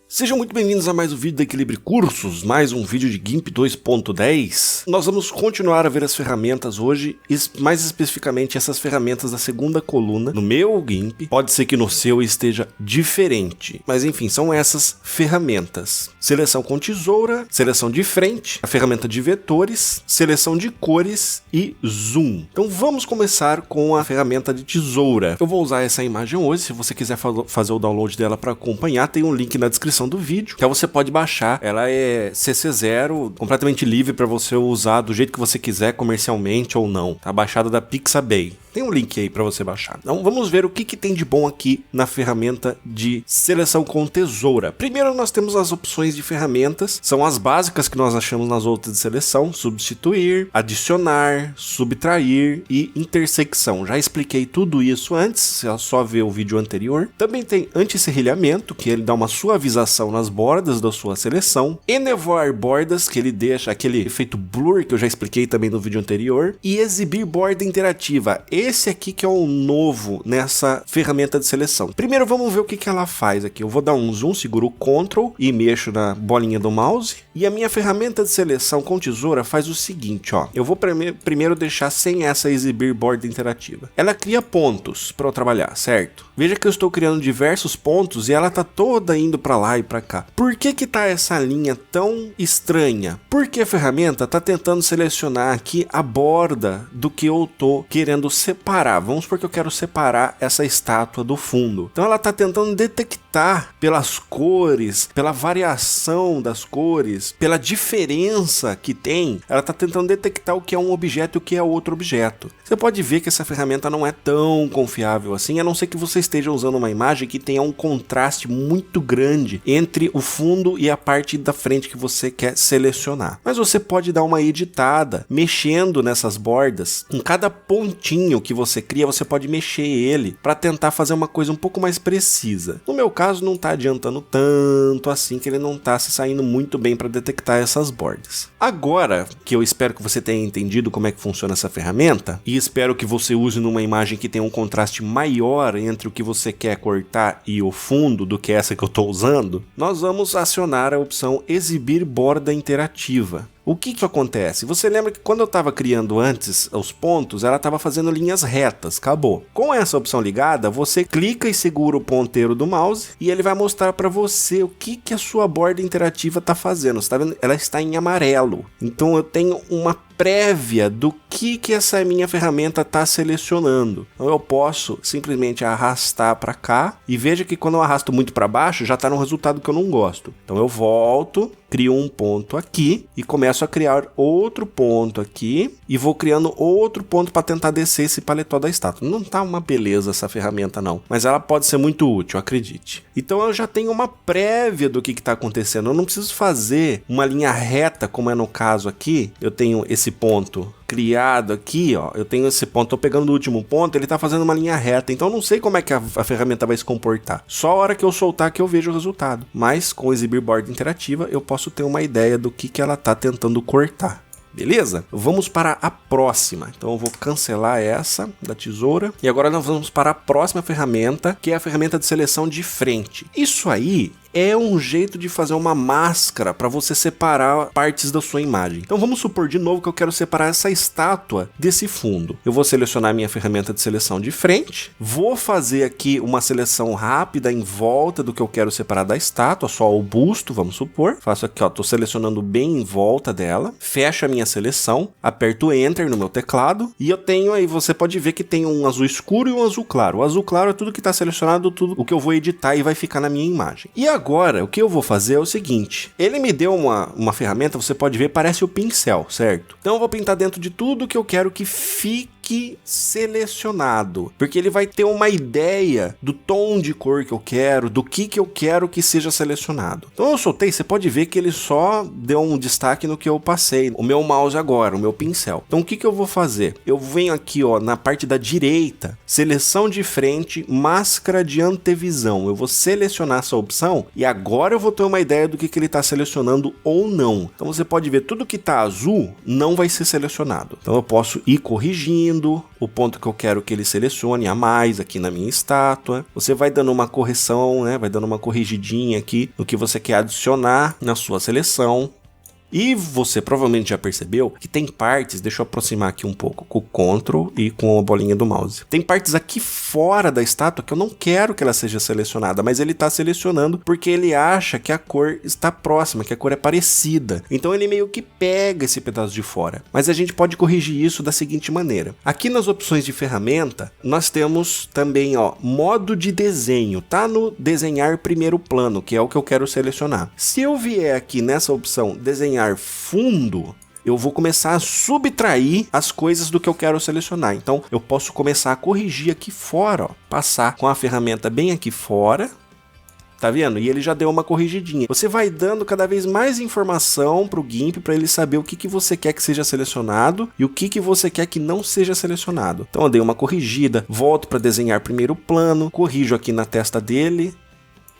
Sejam muito bem-vindos a mais um vídeo da Equilibre Cursos, mais um vídeo de GIMP 2.10. Nós vamos continuar a ver as ferramentas hoje, e mais especificamente essas ferramentas da segunda coluna. No meu GIMP, pode ser que no seu esteja diferente, mas enfim, são essas ferramentas. Seleção com tesoura, seleção de frente, a ferramenta de vetores, seleção de cores e zoom. Então vamos começar com a ferramenta de tesoura. Eu vou usar essa imagem hoje, se você quiser fazer o download dela para acompanhar, tem um link na descrição do vídeo, que você pode baixar. Ela é CC0, completamente livre para você usar do jeito que você quiser, comercialmente ou não. Tá baixada da Pixabay. Tem um link aí para você baixar. Então vamos ver o que tem de bom aqui na ferramenta de seleção com tesoura. Primeiro nós temos as opções de ferramentas, são as básicas que nós achamos nas outras de seleção: substituir, adicionar, subtrair e intersecção. Já expliquei tudo isso antes, é só ver o vídeo anterior. Também tem anti-serrilhamento, que ele dá uma suavização nas bordas da sua seleção, enevoar bordas, que ele deixa aquele efeito blur que eu já expliquei também no vídeo anterior, e exibir borda interativa. Esse aqui que é o novo nessa ferramenta de seleção. Primeiro vamos ver o que ela faz aqui. Eu vou dar um zoom, seguro o Ctrl e mexo na bolinha do mouse. E a minha ferramenta de seleção com tesoura faz o seguinte, ó. Eu vou primeiro deixar sem essa exibir borda interativa. Ela cria pontos para eu trabalhar, certo? Veja que eu estou criando diversos pontos e ela tá toda indo para lá e para cá. Por que tá essa linha tão estranha? Porque a ferramenta tá tentando selecionar aqui a borda do que eu tô querendo separar. Vamos supor que eu quero separar essa estátua do fundo. Então ela tá tentando detectar pelas cores, pela variação das cores, pela diferença que tem, ela tá tentando detectar o que é um objeto e o que é outro objeto. Você pode ver que essa ferramenta não é tão confiável assim, a não ser que você esteja usando uma imagem que tenha um contraste muito grande entre o fundo e a parte da frente que você quer selecionar. Mas você pode dar uma editada, mexendo nessas bordas. Em cada pontinho que você cria, você pode mexer ele para tentar fazer uma coisa um pouco mais precisa. No meu caso, não está adiantando tanto assim, que ele não está se saindo muito bem para detectar essas bordas. Agora que eu espero que você tenha entendido como é que funciona essa ferramenta, e espero que você use numa imagem que tenha um contraste maior entre o que você quer cortar e o fundo do que essa que eu estou usando, nós vamos acionar a opção exibir borda interativa. O que acontece? Você lembra que quando eu estava criando antes os pontos, ela estava fazendo linhas retas, acabou. Com essa opção ligada, você clica e segura o ponteiro do mouse e ele vai mostrar para você o que a sua borda interativa está fazendo. Você está vendo? Ela está em amarelo. Então eu tenho uma prévia do que essa minha ferramenta está selecionando. Então eu posso simplesmente arrastar para cá e veja que quando eu arrasto muito para baixo já está no resultado que eu não gosto. Então eu volto, crio um ponto aqui e começo a criar outro ponto aqui e vou criando outro ponto para tentar descer esse paletó da estátua. Não tá uma beleza essa ferramenta não, mas ela pode ser muito útil, acredite. Então eu já tenho uma prévia do que está acontecendo. Eu não preciso fazer uma linha reta como é no caso aqui. Eu tenho esse ponto criado aqui, ó, eu tenho esse ponto, tô pegando o último ponto, ele tá fazendo uma linha reta, então eu não sei como é que a ferramenta vai se comportar. Só a hora que eu soltar que eu vejo o resultado. Mas com exibir borda interativa eu posso ter uma ideia do que ela tá tentando cortar. Beleza? Vamos para a próxima. Então eu vou cancelar essa da tesoura. E agora nós vamos para a próxima ferramenta, que é a ferramenta de seleção de frente. Isso aí é um jeito de fazer uma máscara para você separar partes da sua imagem. Então vamos supor de novo que eu quero separar essa estátua desse fundo. Eu vou selecionar minha ferramenta de seleção de frente, vou fazer aqui uma seleção rápida em volta do que eu quero separar da estátua, só o busto, vamos supor. Faço aqui, ó, tô selecionando bem em volta dela, fecho a minha seleção, aperto Enter no meu teclado e eu tenho aí, você pode ver que tem um azul escuro e um azul claro. O azul claro é tudo que está selecionado, tudo o que eu vou editar e vai ficar na minha imagem. E agora, o que eu vou fazer é o seguinte, ele me deu uma ferramenta, você pode ver, parece o pincel, certo? Então eu vou pintar dentro de tudo que eu quero que fique selecionado, porque ele vai ter uma ideia do tom de cor que eu quero, do que eu quero que seja selecionado. Então eu soltei, você pode ver que ele só deu um destaque no que eu passei, o meu mouse agora, o meu pincel. Então o que eu vou fazer? Eu venho aqui, ó, na parte da direita, seleção de frente, máscara de antevisão. Eu vou selecionar essa opção e agora eu vou ter uma ideia do que ele está selecionando ou não. Então você pode ver, tudo que está azul não vai ser selecionado. Então eu posso ir corrigindo, definindo o ponto que eu quero que ele selecione a mais aqui na minha estátua. Você vai dando uma correção, né? Vai dando uma corrigidinha aqui no que você quer adicionar na sua seleção. E você provavelmente já percebeu que tem partes, deixa eu aproximar aqui um pouco com o Ctrl e com a bolinha do mouse. Tem partes aqui fora da estátua que eu não quero que ela seja selecionada, mas ele está selecionando porque ele acha que a cor está próxima, que a cor é parecida. Então ele meio que pega esse pedaço de fora. Mas a gente pode corrigir isso da seguinte maneira. Aqui nas opções de ferramenta, nós temos também, ó, modo de desenho. Tá no desenhar primeiro plano, que é o que eu quero selecionar. Se eu vier aqui nessa opção desenhar fundo, eu vou começar a subtrair as coisas do que eu quero selecionar. Então eu posso começar a corrigir aqui fora, ó, passar com a ferramenta bem aqui fora, tá vendo? E ele já deu uma corrigidinha. Você vai dando cada vez mais informação para o GIMP para ele saber o que você quer que seja selecionado e o que você quer que não seja selecionado. Então eu dei uma corrigida, volto para desenhar primeiro plano, corrijo aqui na testa dele.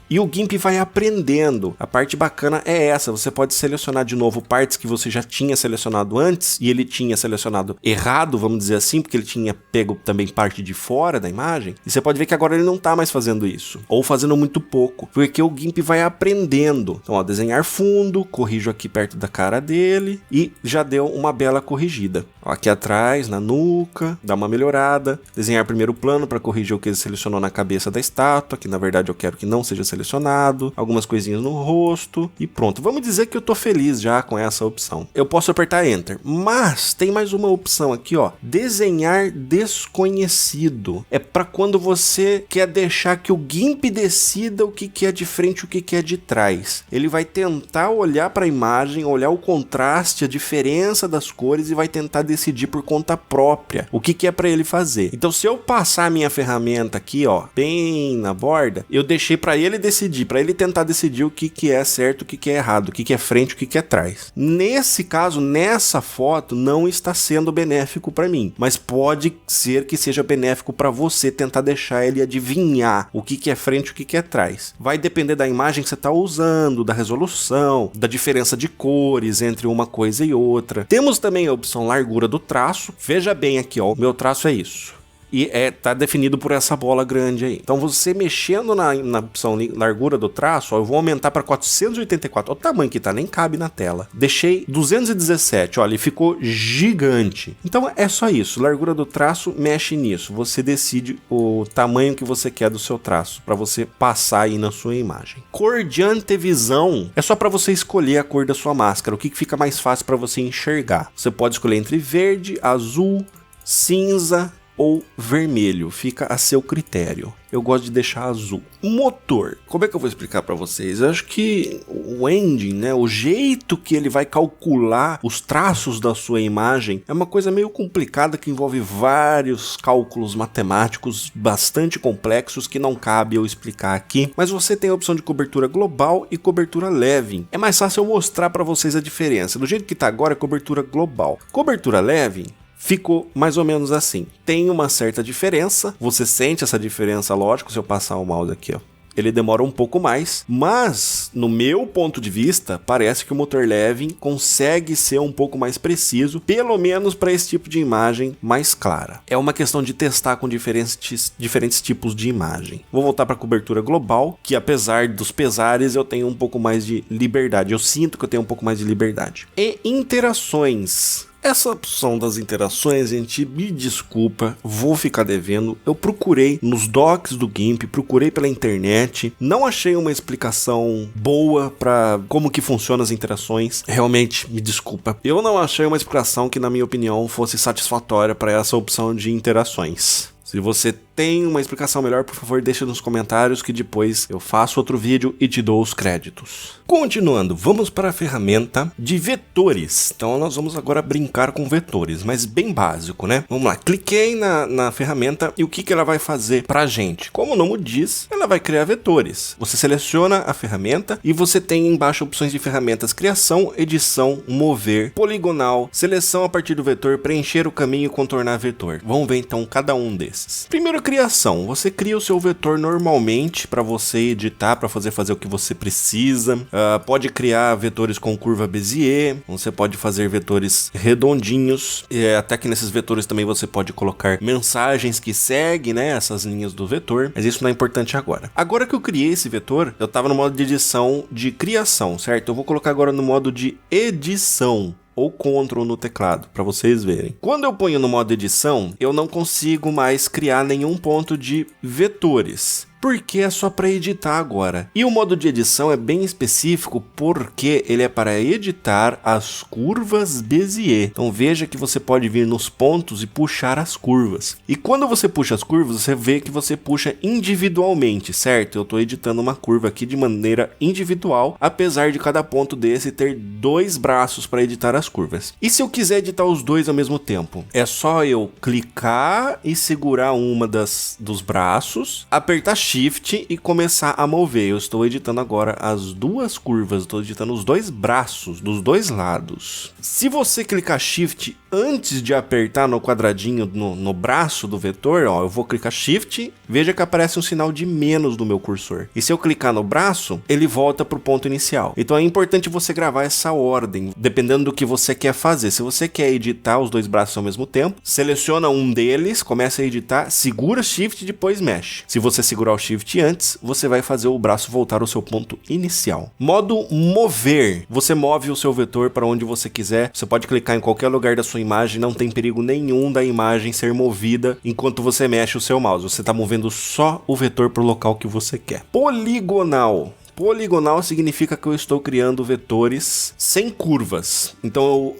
E o GIMP vai aprendendo. A parte bacana é essa, você pode selecionar de novo partes que você já tinha selecionado antes e ele tinha selecionado errado, vamos dizer assim, porque ele tinha pego também parte de fora da imagem. E você pode ver que agora ele não está mais fazendo isso, ou fazendo muito pouco, porque o GIMP vai aprendendo. Então, ó, desenhar fundo, corrijo aqui perto da cara dele e já deu uma bela corrigida. Ó, aqui atrás, na nuca, dá uma melhorada. Desenhar primeiro plano para corrigir o que ele selecionou na cabeça da estátua, que na verdade eu quero que não seja selecionado, algumas coisinhas no rosto e pronto. Vamos dizer que eu tô feliz já com essa opção. Eu posso apertar Enter, mas tem mais uma opção aqui, ó, desenhar desconhecido. É para quando você quer deixar que o GIMP decida o que é de frente e o que é de trás. Ele vai tentar olhar para a imagem, olhar o contraste, a diferença das cores e vai tentar decidir por conta própria o que é para ele fazer. Então, se eu passar a minha ferramenta aqui, ó, bem na borda, eu deixei para ele decidir, para ele tentar decidir o que é certo, o que é errado, o que é frente, o que é trás. Nesse caso, nessa foto, não está sendo benéfico para mim, mas pode ser que seja benéfico para você tentar deixar ele adivinhar o que é frente e o que é trás. Vai depender da imagem que você está usando, da resolução, da diferença de cores entre uma coisa e outra. Temos também a opção largura do traço. Veja bem aqui, ó, o meu traço é isso. E tá definido por essa bola grande aí. Então você mexendo na opção largura do traço, ó, eu vou aumentar para 484. Olha o tamanho que tá, nem cabe na tela. Deixei 217, olha, ele ficou gigante. Então é só isso, largura do traço, mexe nisso. Você decide o tamanho que você quer do seu traço, para você passar aí na sua imagem. Cor de antevisão é só para você escolher a cor da sua máscara, o que fica mais fácil para você enxergar. Você pode escolher entre verde, azul, cinza ou vermelho, fica a seu critério. Eu gosto de deixar azul. Motor, como é que eu vou explicar para vocês? Eu acho que o engine, né, o jeito que ele vai calcular os traços da sua imagem é uma coisa meio complicada que envolve vários cálculos matemáticos bastante complexos que não cabe eu explicar aqui, mas você tem a opção de cobertura global e cobertura leve. É mais fácil eu mostrar para vocês a diferença. Do jeito que tá agora é cobertura global. Cobertura leve ficou mais ou menos assim. Tem uma certa diferença, você sente essa diferença, lógico, se eu passar o mouse aqui, ó. Ele demora um pouco mais, mas no meu ponto de vista, parece que o motor leve consegue ser um pouco mais preciso, pelo menos para esse tipo de imagem mais clara. É uma questão de testar com diferentes tipos de imagem. Vou voltar para a cobertura global, que apesar dos pesares, eu tenho um pouco mais de liberdade. Eu sinto que eu tenho um pouco mais de liberdade. E interações. Essa opção das interações, gente, me desculpa, vou ficar devendo. Eu procurei nos docs do GIMP, procurei pela internet, não achei uma explicação boa para como que funcionam as interações. Realmente, me desculpa. Eu não achei uma explicação que, na minha opinião, fosse satisfatória para essa opção de interações. Se você tem uma explicação melhor, por favor, deixa nos comentários que depois eu faço outro vídeo e te dou os créditos. Continuando, vamos para a ferramenta de vetores. Então nós vamos agora brincar com vetores, mas bem básico, né? Vamos lá, cliquei na ferramenta e o que ela vai fazer pra gente? Como o nome diz, ela vai criar vetores. Você seleciona a ferramenta e você tem embaixo opções de ferramentas: criação, edição, mover, poligonal, seleção a partir do vetor, preencher o caminho e contornar vetor. Vamos ver então cada um desses. Primeiro criação. Você cria o seu vetor normalmente para você editar, para fazer o que você precisa. Pode criar vetores com curva Bézier, você pode fazer vetores redondinhos, até que nesses vetores também você pode colocar mensagens que seguem, né, essas linhas do vetor, mas isso não é importante agora. Agora que eu criei esse vetor, eu estava no modo de edição de criação, certo? Eu vou colocar agora no modo de edição, ou Ctrl no teclado, para vocês verem. Quando eu ponho no modo edição, eu não consigo mais criar nenhum ponto de vetores, porque é só para editar agora. E o modo de edição é bem específico porque ele é para editar as curvas Bézier. Então veja que você pode vir nos pontos e puxar as curvas. E quando você puxa as curvas, você vê que você puxa individualmente, certo? Eu estou editando uma curva aqui de maneira individual, apesar de cada ponto desse ter 2 braços para editar as curvas. E se eu quiser editar os dois ao mesmo tempo? É só eu clicar e segurar uma dos braços, apertar Shift e começar a mover. Eu estou editando agora as 2 curvas, estou editando os 2 braços dos 2 lados. Se você clicar Shift antes de apertar no quadradinho no braço do vetor, ó, eu vou clicar Shift, veja que aparece um sinal de menos no meu cursor. E se eu clicar no braço, ele volta para o ponto inicial. Então é importante você gravar essa ordem, dependendo do que você quer fazer. Se você quer editar os 2 braços ao mesmo tempo, seleciona um deles, começa a editar, segura Shift e depois mexe. Se você segurar o Shift antes, você vai fazer o braço voltar ao seu ponto inicial. Modo mover. Você move o seu vetor para onde você quiser. Você pode clicar em qualquer lugar da sua imagem, não tem perigo nenhum da imagem ser movida enquanto você mexe o seu mouse. Você está movendo só o vetor para o local que você quer. Poligonal. Poligonal significa que eu estou criando vetores sem curvas. Então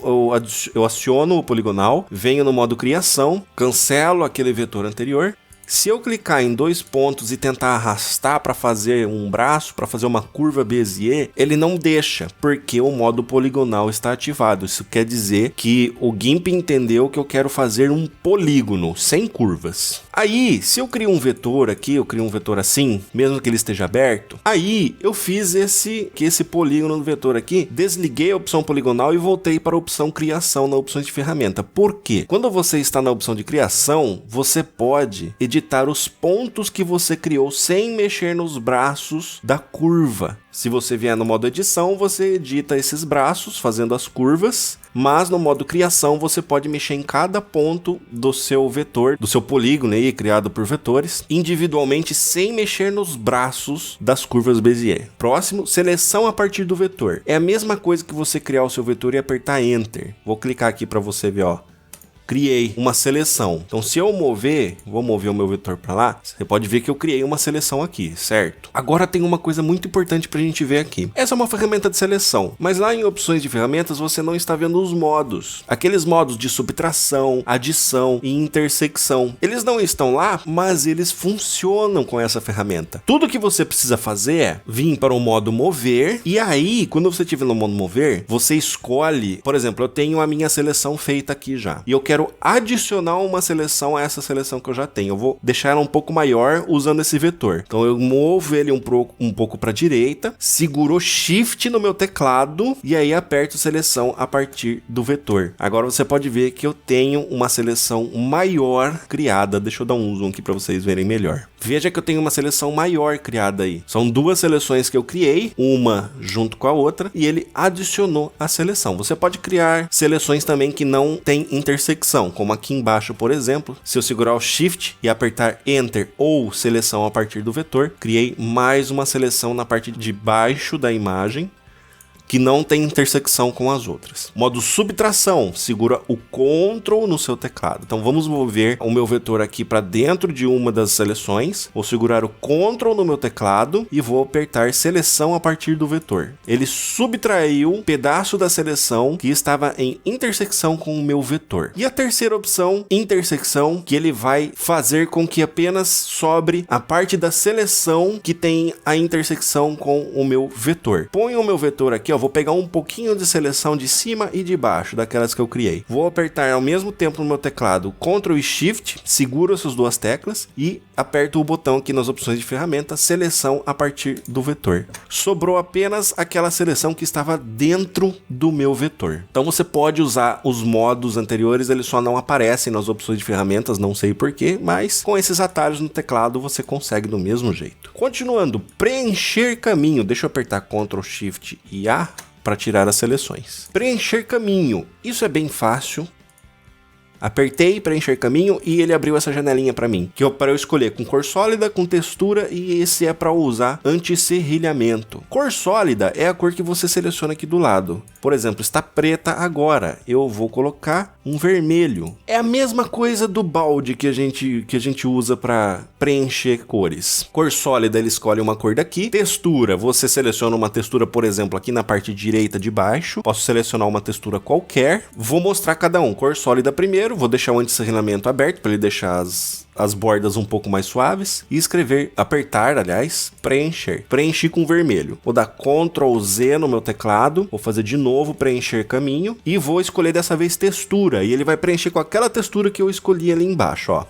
eu aciono o poligonal, venho no modo criação, cancelo aquele vetor anterior. Se eu clicar em 2 pontos e tentar arrastar para fazer um braço, para fazer uma curva Bézier, ele não deixa, porque o modo poligonal está ativado. Isso quer dizer que o GIMP entendeu que eu quero fazer um polígono sem curvas. Aí, se eu crio um vetor aqui, eu crio um vetor assim, mesmo que ele esteja aberto, aí eu fiz esse polígono do vetor aqui, desliguei a opção poligonal e voltei para a opção criação na opção de ferramenta. Por quê? Quando você está na opção de criação, você pode editar os pontos que você criou sem mexer nos braços da curva. Se você vier no modo edição, você edita esses braços fazendo as curvas, mas no modo criação você pode mexer em cada ponto do seu vetor, do seu polígono aí, criado por vetores, individualmente sem mexer nos braços das curvas Bézier. Próximo, seleção a partir do vetor. É a mesma coisa que você criar o seu vetor e apertar Enter. Vou clicar aqui para você ver, ó. Criei uma seleção. Então se eu vou mover o meu vetor para lá, você pode ver que eu criei uma seleção aqui, certo? Agora tem uma coisa muito importante pra gente ver aqui. Essa é uma ferramenta de seleção, mas lá em opções de ferramentas você não está vendo os modos. Aqueles modos de subtração, adição e intersecção. Eles não estão lá, mas eles funcionam com essa ferramenta. Tudo que você precisa fazer é vir para o modo mover, e aí, quando você estiver no modo mover, você escolhe, por exemplo, eu tenho a minha seleção feita aqui já, e eu quero adicionar uma seleção a essa seleção que eu já tenho. Eu vou deixar ela um pouco maior usando esse vetor. Então eu movo ele um pouco para a direita, seguro Shift no meu teclado e aí aperto seleção a partir do vetor. Agora você pode ver que eu tenho uma seleção maior criada. Deixa eu dar um zoom aqui para vocês verem melhor. Veja que eu tenho uma seleção maior criada aí. São 2 seleções que eu criei, uma junto com a outra, e ele adicionou a seleção. Você pode criar seleções também que não tem intersecção, como aqui embaixo, por exemplo. Se eu segurar o Shift e apertar Enter ou seleção a partir do vetor, criei mais uma seleção na parte de baixo da imagem, que não tem intersecção com as outras. Modo subtração, segura o Ctrl no seu teclado. Então vamos mover o meu vetor aqui para dentro de uma das seleções. Vou segurar o Ctrl no meu teclado e vou apertar seleção a partir do vetor. Ele subtraiu um pedaço da seleção que estava em intersecção com o meu vetor. E a terceira opção, intersecção, que ele vai fazer com que apenas sobre a parte da seleção que tem a intersecção com o meu vetor. Ponho o meu vetor aqui, ó, vou pegar um pouquinho de seleção de cima e de baixo, daquelas que eu criei. Vou apertar ao mesmo tempo no meu teclado Ctrl e Shift, seguro essas duas teclas e aperto o botão aqui nas opções de ferramenta, seleção a partir do vetor. Sobrou apenas aquela seleção que estava dentro do meu vetor. Então você pode usar os modos anteriores, eles só não aparecem nas opções de ferramentas, não sei porquê, mas com esses atalhos no teclado você consegue do mesmo jeito. Continuando, preencher caminho. Deixa eu apertar Ctrl, Shift e A para tirar as seleções. Preencher caminho. Isso é bem fácil. Apertei preencher caminho e ele abriu essa janelinha para mim, que é para eu escolher com cor sólida, com textura, e esse é para usar anti-serrilhamento. Cor sólida é a cor que você seleciona aqui do lado. Por exemplo, está preta agora, eu vou colocar um vermelho. É a mesma coisa do balde que a gente usa para preencher cores. Cor sólida, ele escolhe uma cor daqui. Textura, você seleciona uma textura, por exemplo, aqui na parte direita de baixo. Posso selecionar uma textura qualquer. Vou mostrar cada um. Cor sólida primeiro. Vou deixar o anti-serrilhamento aberto para ele deixar as bordas um pouco mais suaves e apertar, preencher. Preenchi com vermelho. Vou dar Ctrl Z no meu teclado, vou fazer de novo preencher caminho e vou escolher dessa vez textura e ele vai preencher com aquela textura que eu escolhi ali embaixo, ó.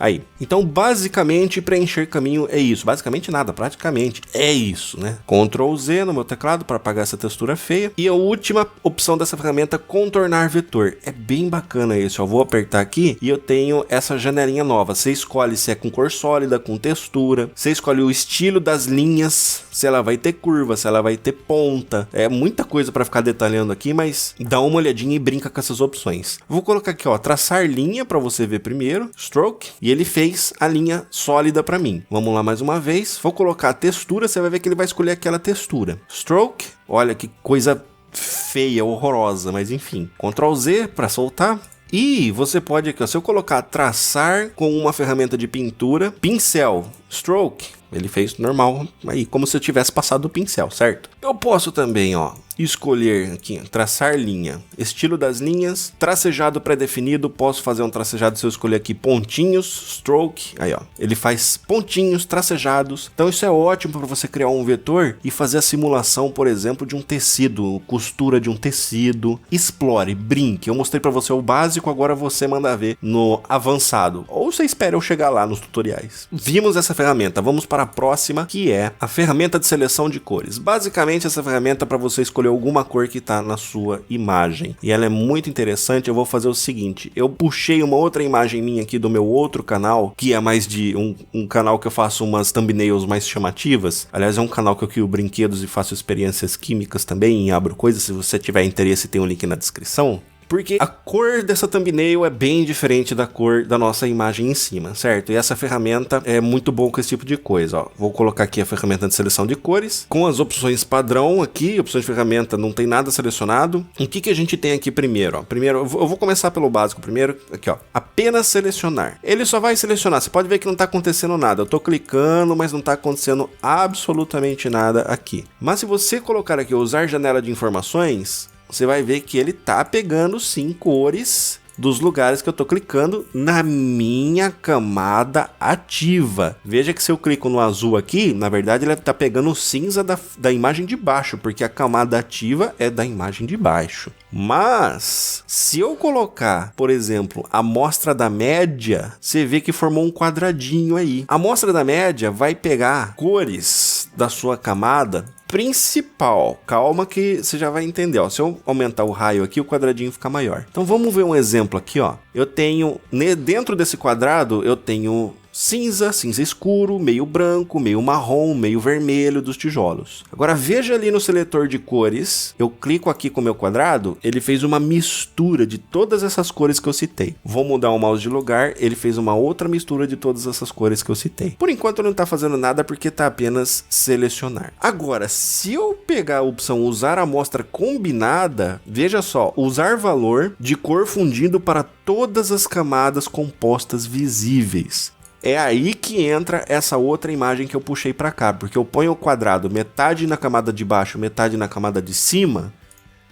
Aí, então basicamente preencher caminho é isso, basicamente nada, praticamente é isso, né? Ctrl Z no meu teclado para apagar essa textura feia e a última opção dessa ferramenta, contornar vetor, é bem bacana isso, ó. Vou apertar aqui e eu tenho essa janelinha nova, você escolhe se é com cor sólida, com textura, você escolhe o estilo das linhas, se ela vai ter curva, se ela vai ter ponta, é muita coisa para ficar detalhando aqui, mas dá uma olhadinha e brinca com essas opções. Vou colocar aqui, ó, traçar linha para você ver primeiro, stroke, e ele fez a linha sólida para mim. Vamos lá mais uma vez. Vou colocar a textura, você vai ver que ele vai escolher aquela textura. Stroke, olha que coisa feia, horrorosa, mas enfim. Ctrl Z para soltar. E você pode aqui, ó, se eu colocar traçar com uma ferramenta de pintura, pincel, stroke, ele fez normal, aí como se eu tivesse passado o pincel, certo? Eu posso também, ó, escolher aqui, traçar linha, estilo das linhas, tracejado pré-definido, posso fazer um tracejado se eu escolher aqui pontinhos, stroke, aí ó, ele faz pontinhos tracejados, então isso é ótimo para você criar um vetor e fazer a simulação, por exemplo, de um tecido, costura de um tecido, explore, brinque, eu mostrei para você o básico, agora você manda ver no avançado, ou você espera eu chegar lá nos tutoriais. Vimos essa ferramenta, vamos para a próxima, que é a ferramenta de seleção de cores. Basicamente essa ferramenta é para você escolher alguma cor que está na sua imagem. E ela é muito interessante. Eu vou fazer o seguinte, eu puxei uma outra imagem minha aqui do meu outro canal, que é mais de um canal que eu faço umas thumbnails mais chamativas. Aliás, é um canal que eu crio brinquedos e faço experiências químicas também, e abro coisas. Se você tiver interesse, tem um link na descrição. Porque a cor dessa thumbnail é bem diferente da cor da nossa imagem em cima, certo? E essa ferramenta é muito boa com esse tipo de coisa, ó. Vou colocar aqui a ferramenta de seleção de cores, com as opções padrão aqui, opções de ferramenta, não tem nada selecionado. O que a gente tem aqui primeiro, ó? Primeiro, eu vou começar pelo básico primeiro, aqui, ó. Apenas selecionar. Ele só vai selecionar, você pode ver que não tá acontecendo nada. Eu tô clicando, mas não tá acontecendo absolutamente nada aqui. Mas se você colocar aqui, usar janela de informações, você vai ver que ele tá pegando sim cores dos lugares que eu tô clicando na minha camada ativa. Veja que se eu clico no azul aqui, na verdade ele tá pegando o cinza da imagem de baixo, porque a camada ativa é da imagem de baixo. Mas, se eu colocar, por exemplo, a amostra da média, você vê que formou um quadradinho aí. A amostra da média vai pegar cores da sua camada principal. Calma que você já vai entender, ó. Se eu aumentar o raio aqui, o quadradinho fica maior. Então vamos ver um exemplo aqui, ó. Eu tenho, dentro desse quadrado, eu tenho cinza, cinza escuro, meio branco, meio marrom, meio vermelho dos tijolos. Agora veja ali no seletor de cores, eu clico aqui com o meu quadrado, ele fez uma mistura de todas essas cores que eu citei. Vou mudar o mouse de lugar, ele fez uma outra mistura de todas essas cores que eu citei. Por enquanto não está fazendo nada porque está apenas selecionar. Agora, se eu pegar a opção usar amostra combinada, veja só, usar valor de cor fundido para todas as camadas compostas visíveis. É aí que entra essa outra imagem que eu puxei para cá, porque eu ponho o quadrado metade na camada de baixo, metade na camada de cima,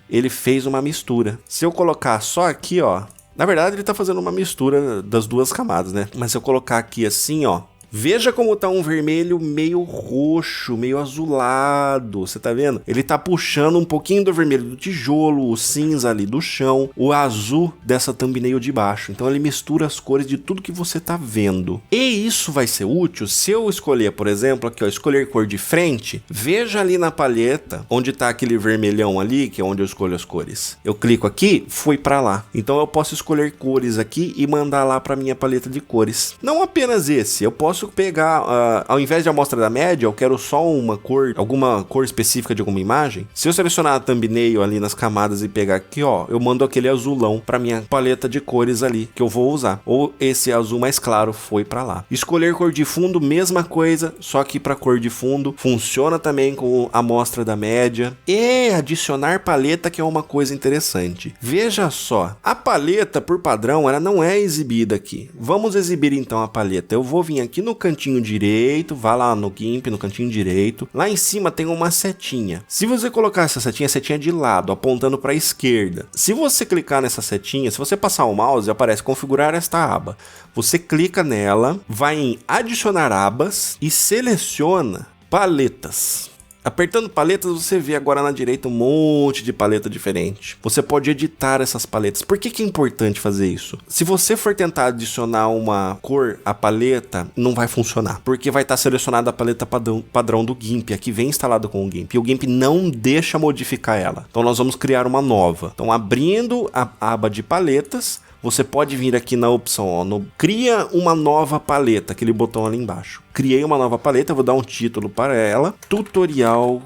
ele fez uma mistura. Se eu colocar só aqui, ó, na verdade ele tá fazendo uma mistura das duas camadas, né? Mas se eu colocar aqui assim, ó, Veja como tá um vermelho meio roxo, meio azulado, você tá vendo? Ele tá puxando um pouquinho do vermelho do tijolo, o cinza ali do chão, o azul dessa thumbnail de baixo. Então ele mistura as cores de tudo que você tá vendo. E isso vai ser útil se eu escolher, por exemplo, aqui ó, escolher cor de frente. Veja ali na palheta, onde tá aquele vermelhão ali, que é onde eu escolho as cores. Eu clico aqui, foi pra lá. Então eu posso escolher cores aqui e mandar lá pra minha paleta de cores. Não apenas esse, eu posso pegar, ao invés de amostra da média, eu quero só uma cor, alguma cor específica de alguma imagem. Se eu selecionar a thumbnail ali nas camadas e pegar aqui, ó, eu mando aquele azulão pra minha paleta de cores ali que eu vou usar. Ou esse azul mais claro foi pra lá. Escolher cor de fundo, mesma coisa, só que pra cor de fundo funciona também com a amostra da média. E adicionar paleta, que é uma coisa interessante. Veja só, a paleta por padrão, ela não é exibida aqui. Vamos exibir então a paleta. Eu vou vir aqui no cantinho direito, vá lá no GIMP, no cantinho direito. Lá em cima tem uma setinha. Se você colocar essa setinha de lado, apontando para a esquerda. Se você clicar nessa setinha, se você passar o mouse, aparece configurar esta aba. Você clica nela, vai em adicionar abas e seleciona paletas. Apertando paletas, você vê agora na direita um monte de paleta diferente. Você pode editar essas paletas. Por que é importante fazer isso? Se você for tentar adicionar uma cor à paleta, não vai funcionar. Porque vai estar selecionada a paleta padrão do GIMP, a que vem instalada com o GIMP. E o GIMP não deixa modificar ela. Então nós vamos criar uma nova. Então abrindo a aba de paletas, você pode vir aqui na opção, ó, no cria uma nova paleta, aquele botão ali embaixo. Criei uma nova paleta, eu vou dar um título para ela, tutorial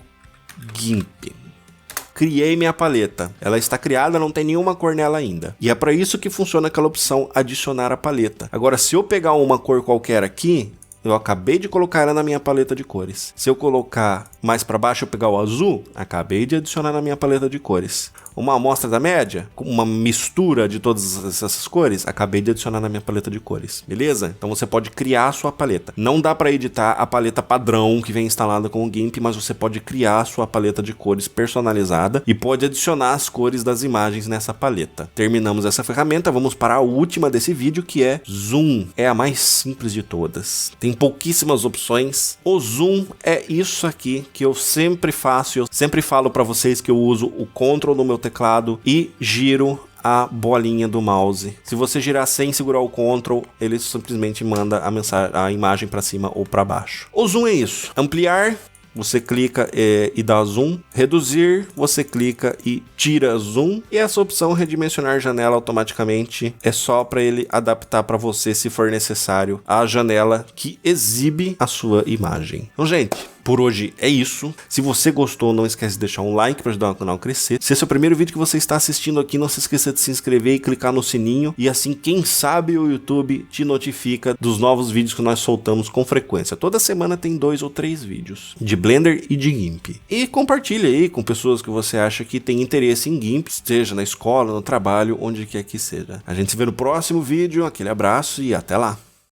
GIMP. Criei minha paleta. Ela está criada, não tem nenhuma cor nela ainda. E é para isso que funciona aquela opção adicionar a paleta. Agora, se eu pegar uma cor qualquer aqui, eu acabei de colocar ela na minha paleta de cores. Se eu colocar mais para baixo, eu pegar o azul, acabei de adicionar na minha paleta de cores. Uma amostra da média, uma mistura de todas essas cores, acabei de adicionar na minha paleta de cores, beleza? Então você pode criar a sua paleta. Não dá para editar a paleta padrão que vem instalada com o GIMP, mas você pode criar a sua paleta de cores personalizada e pode adicionar as cores das imagens nessa paleta. Terminamos essa ferramenta, vamos para a última desse vídeo, que é Zoom. É a mais simples de todas. Tem pouquíssimas opções. O Zoom é isso aqui que eu sempre faço. Eu sempre falo para vocês que eu uso o Ctrl no meu teclado e giro a bolinha do mouse. Se você girar sem segurar o Ctrl, ele simplesmente manda a imagem para cima ou para baixo. O zoom é isso. Ampliar, você clica e dá zoom. Reduzir, você clica e tira zoom. E essa opção redimensionar janela automaticamente é só para ele adaptar para você, se for necessário, a janela que exibe a sua imagem. Então, gente, por hoje é isso. Se você gostou, não esquece de deixar um like para ajudar o canal a crescer. Se esse é o primeiro vídeo que você está assistindo aqui, não se esqueça de se inscrever e clicar no sininho. E assim, quem sabe o YouTube te notifica dos novos vídeos que nós soltamos com frequência. Toda semana tem 2 ou 3 vídeos de Blender e de GIMP. E compartilha aí com pessoas que você acha que tem interesse em GIMP, seja na escola, no trabalho, onde quer que seja. A gente se vê no próximo vídeo. Aquele abraço e até lá!